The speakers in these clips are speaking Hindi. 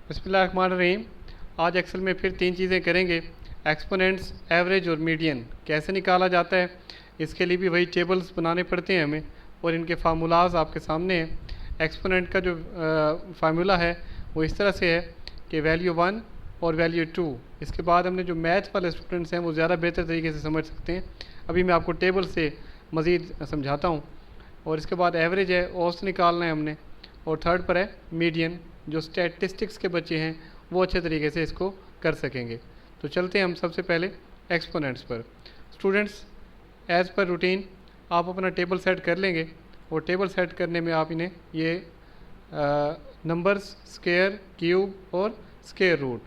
बिस्मिल्लाहिर्रहमानिर्रहीम। आज एक्सेल में फिर तीन चीज़ें करेंगे। एक्सपोनेंट्स, एवरेज और मीडियन कैसे निकाला जाता है, इसके लिए भी वही टेबल्स बनाने पड़ते हैं हमें, और इनके फार्मूलाज आपके सामने हैं। एक्सपोनेंट का जो फार्मूला है वो इस तरह से है कि वैल्यू 1 और वैल्यू 2। इसके बाद हमने जो मैथ वाले स्टूडेंट्स हैं वो ज़्यादा बेहतर तरीके से समझ सकते हैं। अभी मैं आपको टेबल से मज़ीद समझाता हूँ। और इसके बाद एवरेज है, औसत निकालना है हमने। और थर्ड पर है मीडियन, जो स्टैटिस्टिक्स के बच्चे हैं वो अच्छे तरीके से इसको कर सकेंगे। तो चलते हैं हम सबसे पहले एक्सपोनेंट्स पर। स्टूडेंट्स, एज़ पर रूटीन आप अपना टेबल सेट कर लेंगे, और टेबल सेट करने में आप इन्हें ये नंबर्स, स्क्वायर, क्यूब और स्क्वायर रूट,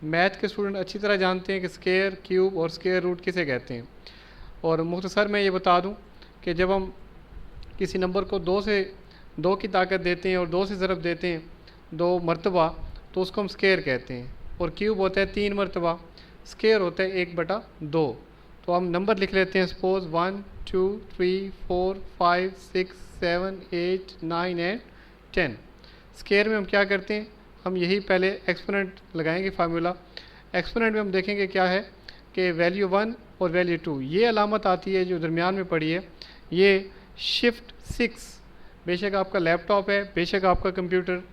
मैथ के स्टूडेंट अच्छी तरह जानते हैं कि स्क्वायर, क्यूब और स्क्वायर रूट किसे कहते हैं। और मुख्तसर मैं ये बता दूं कि जब हम किसी नंबर को 2 की ताकत देते हैं और 2 से ज़रब देते हैं 2 मरतबा, तो उसको हम स्क्वायर कहते हैं। और क्यूब होता है 3 मरतबा, स्क्वायर होता है 1/2। तो हम नंबर लिख लेते हैं, सपोज 1 2 3 4 5 6 7 8 9 एंड 10। स्क्वायर में हम क्या करते हैं, हम यही पहले एक्सपोनेंट लगाएंगे फार्मूला। एक्सपोनेंट में हम देखेंगे क्या है कि वैल्यू 1 और वैल्यू 2, ये अलामत आती है जो दरमियान में पड़ी है, ये शिफ्ट 6। बेशक आपका लैपटॉप है, बेशक आपका कंप्यूटर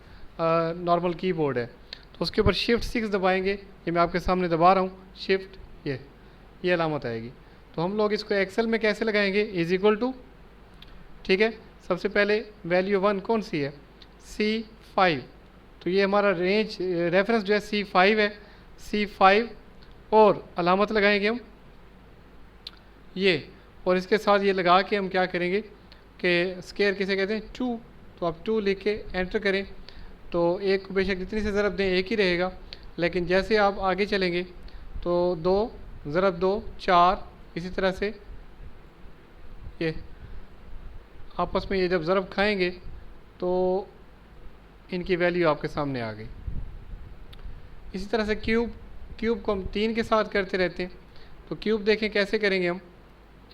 नॉर्मल कीबोर्ड है, तो उसके ऊपर शिफ्ट 6 दबाएंगे। ये मैं आपके सामने दबा रहा हूँ, शिफ्ट, ये अलामत आएगी। तो हम लोग इसको एक्सेल में कैसे लगाएंगे, इज इक्वल टू, ठीक है। सबसे पहले वैल्यू 1 कौन सी है, C5। तो ये हमारा रेंज रेफरेंस जो है C5 है, C5, और अलामत लगाएंगे हम ये, और इसके साथ ये लगा के हम क्या करेंगे कि स्क्वायर किसे कहते हैं, 2। तो आप 2 लिख के एंटर करें। तो एक को बेशक जितनी से ज़रब दें एक ही रहेगा, लेकिन जैसे आप आगे चलेंगे तो 2 ज़रब 2 4, इसी तरह से ये आपस में ये जब ज़रब खाएंगे तो इनकी वैल्यू आपके सामने आ गई। इसी तरह से क्यूब को हम 3 के साथ करते रहते हैं। तो क्यूब देखें कैसे करेंगे हम,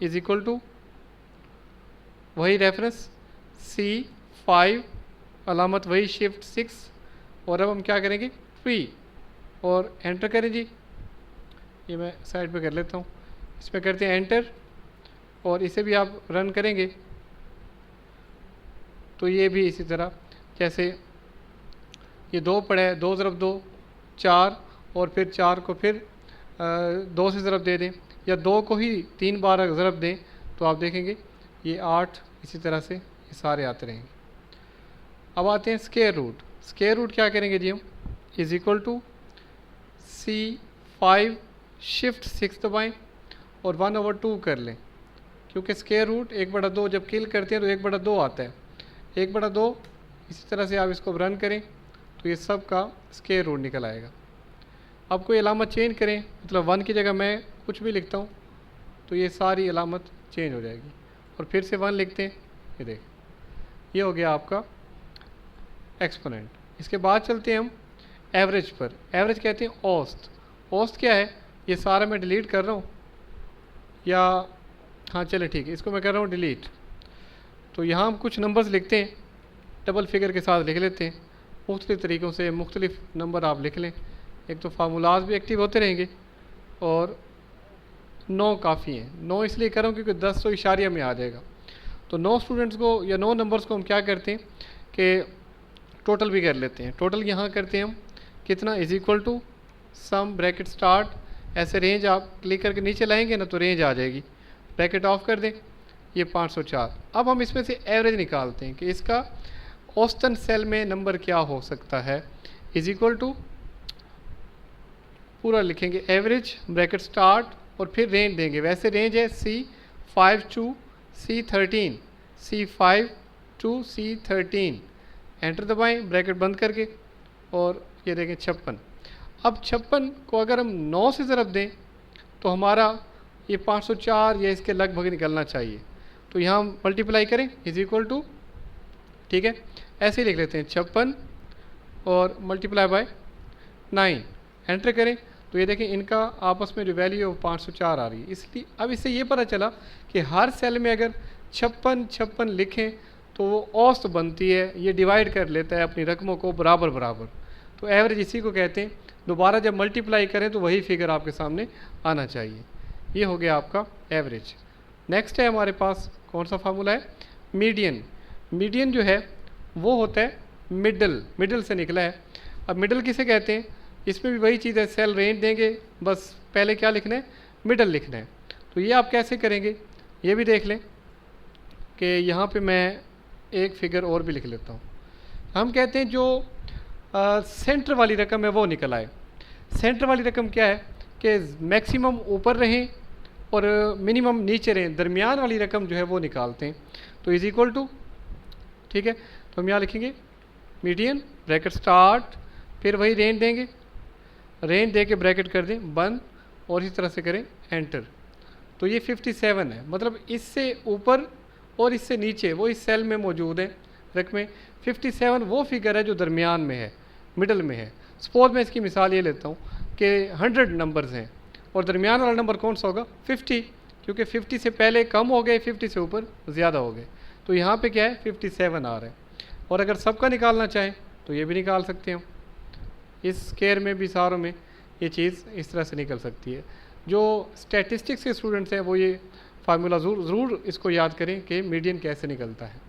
इज इक्वल टू वही रेफरेंस C5, अलामत वही शिफ्ट 6, और अब हम क्या करेंगे 3, और एंटर करें जी। ये मैं साइड पे कर लेता हूँ, इसमें करते हैं एंटर, और इसे भी आप रन करेंगे तो ये भी इसी तरह, जैसे ये 2 पड़ा है, 2 ज़रब 2 4, और फिर 4 को फिर 2 से ज़रब दे दें, या 2 को ही 3 बार ज़रब दें, तो आप देखेंगे ये 8, इसी तरह से ये सारे आते रहेंगे। अब आते हैं स्क्वायर रूट। स्क्वायर रूट क्या करेंगे जी हम, is equal to C5 shift 6 दबाएँ और 1/2 कर लें, क्योंकि स्क्वायर रूट 1/2 जब किल करते हैं तो 1/2 आता है, 1/2। इसी तरह से आप इसको रन करें तो ये सब का स्क्वायर रूट निकल आएगा। अब कोई अलामत चेंज करें, मतलब 1 की जगह मैं कुछ भी लिखता हूँ तो ये सारी अलामत चेंज हो जाएगी, और फिर से 1 लिखते हैं, ये देखें, ये हो गया आपका एक्सपोनेंट। इसके बाद चलते हैं हम एवरेज पर। एवरेज कहते हैं औसत। औसत क्या है, ये सारा मैं डिलीट कर रहा हूँ, या हाँ चले ठीक है, इसको मैं कर रहा हूँ डिलीट। तो यहाँ हम कुछ नंबर्स लिखते हैं, डबल फिगर के साथ लिख लेते हैं। मुख्तलिफ़ तरीक़ों से मुख्तलिफ़ नंबर आप लिख लें, एक तो फार्मूलाज भी एक्टिव होते रहेंगे, और 9 काफ़ी हैं। 9 इसलिए कर रहा हूँ क्योंकि 10 तो इशारिया में आ जाएगा। तो 9 स्टूडेंट्स को या 9 नंबर्स को हम क्या करते हैं कि टोटल भी कर लेते हैं। टोटल यहाँ करते हैं हम कितना, is equal to sum bracket start, ऐसे रेंज आप क्लिक करके नीचे लाएंगे ना तो रेंज आ जाएगी, ब्रैकेट ऑफ कर दें, ये 504। अब हम इसमें से एवरेज निकालते हैं कि इसका औसतन सेल में नंबर क्या हो सकता है, इज इक्वल टू पूरा लिखेंगे एवरेज, ब्रैकेट स्टार्ट, और फिर रेंज देंगे। वैसे रेंज है C5 to C13, C5 to C13, enter दबाएं ब्रैकेट बंद करके, और ये देखें 56। अब 56 को अगर हम 9 से ज़रब दें तो हमारा ये 504 या इसके लगभग निकलना चाहिए। तो यहाँ हम मल्टीप्लाई करें, इज इक्वल टू, ठीक है, ऐसे ही लिख लेते हैं 56 और मल्टीप्लाई बाय 9, एंटर करें। तो ये देखें इनका आपस में जो वैल्यू है वो 504 आ रही है। इसलिए अब इससे ये पता चला कि हर सेल में अगर 56 लिखें तो वो औसत बनती है, ये डिवाइड कर लेता है अपनी रकमों को बराबर बराबर। तो एवरेज इसी को कहते हैं। दोबारा जब मल्टीप्लाई करें तो वही फिगर आपके सामने आना चाहिए। ये हो गया आपका एवरेज। नेक्स्ट है हमारे पास कौन सा फार्मूला है, मीडियन। मीडियन जो है वो होता है मिडल, मिडल से निकला है। अब मिडल किसे कहते हैं, इसमें भी वही चीज़ है, सेल रेंज देंगे, बस पहले क्या लिखना है, मिडल लिखना है। तो ये आप कैसे करेंगे ये भी देख लें कि यहाँ पे मैं एक फिगर और भी लिख लेता हूँ। हम कहते हैं जो सेंटर वाली रकम है वो निकल आए। सेंटर वाली रकम क्या है कि मैक्सिमम ऊपर रहें और मिनिमम नीचे रहें, दरमियान वाली रकम जो है वो निकालते हैं। तो इज इक्वल टू, ठीक है, तो हम यहाँ लिखेंगे मीडियन ब्रैकेट स्टार्ट, फिर वही रेंज देंगे, रेंज दे के ब्रैकेट कर दें बंद और इसी तरह से करें एंटर। तो ये 57 है, मतलब इससे ऊपर और इससे नीचे वो इस सेल में मौजूद है रकमें। 57 वो फिगर है जो दरमियान में है, मिडल में है। सपोज मैं इसकी मिसाल ये लेता हूँ कि 100 नंबर्स हैं और दरमियान वाला नंबर कौन सा होगा, 50, क्योंकि 50 से पहले कम हो गए, 50 से ऊपर ज़्यादा हो गए। तो यहाँ पे क्या है 57 आ रहा है। और अगर सबका निकालना चाहें तो ये भी निकाल सकते हैं। इस स्केयर में भी सारों में ये चीज़ इस तरह से निकल सकती है। जो स्टैटिस्टिक्स के स्टूडेंट्स हैं वो ये फार्मूला ज़रूर इसको याद करें कि मीडियन कैसे निकलता है।